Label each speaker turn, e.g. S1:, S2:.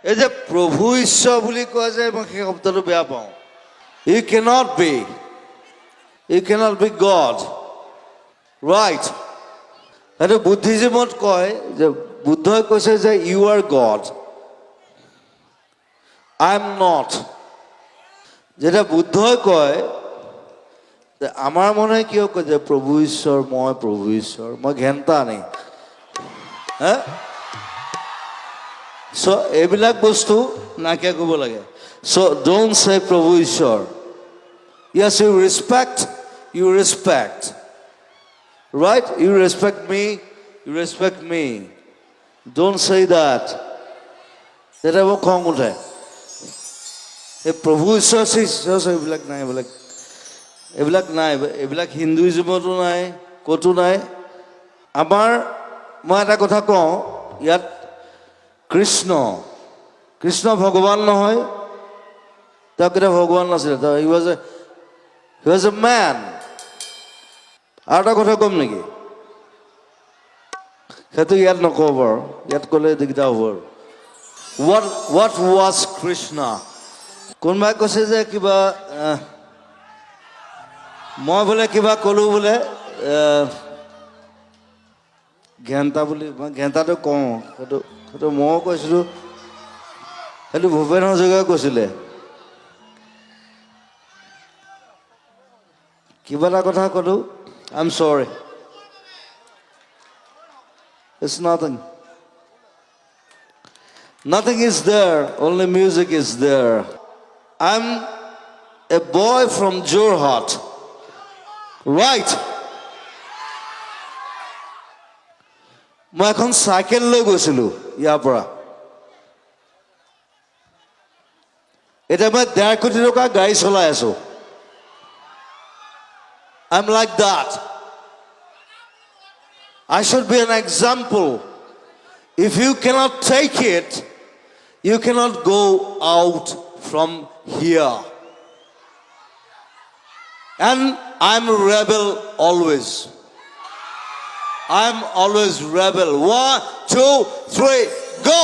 S1: এই যে প্ৰভু ঈশ্বৰ বুলি কয় যে মই সেই শব্দটো বেয়া পাওঁ ই cannot be God right সেইটো বুদ্ধিজিমত কয় যে বুদ্ধই কৈছে যে you are God I am not যেটা বুদ্ধই কয় যে আমাৰ মনে কিয় কয় যে প্ৰভু ঈশ্বৰ মই ঘেণ্টা নেই হা so এইবিলাক বস্তু নাকিয়া কৰিব লাগে so don't say প্ৰভু ঈশ্বৰ yes you respect right you respect me don't say that যেটা মোক খং উঠে এই প্ৰভু ঈশ্বৰ এইবিলাক নাই এইবিলাক হিন্দুইজমতো নাই ক'তো নাই আমাৰ মই এটা কথা কওঁ ইয়াত কৃষ্ণ ভগৱান নহয় তেওঁ কেতিয়া ভগৱান নাছিলে he was a man আৰু এটা কথা কম নেকি সেইটো ইয়াত নকওঁ বাৰু ইয়াত ক'লে দিগদাৰ হ'ব আৰু what was Krishna কোনোবাই কৈছে যে কিবা মই বোলে কিবা ক'লোঁ বোলে ঘেণ্টা বুলি মই ঘেণ্টাটো কওঁ সেইটো ময়ো কৈছিলোঁ সেইটো ভূপেন হাজৰিকাই কৈছিলে কিবা এটা কথা ক'লোঁ আই এম চৰি it's nothing is there only music is there I'm a boy from Jorhat right মই এখন চাইকেল লৈ গৈছিলোঁ ইয়াৰ পৰা এতিয়া মই 1.5 কোটি টকা গাড়ী চলাই আছোঁ I'm like that I should be an example if you cannot take it you cannot go out from here and I'm a rebel always I'm always rebel 1 2 3 go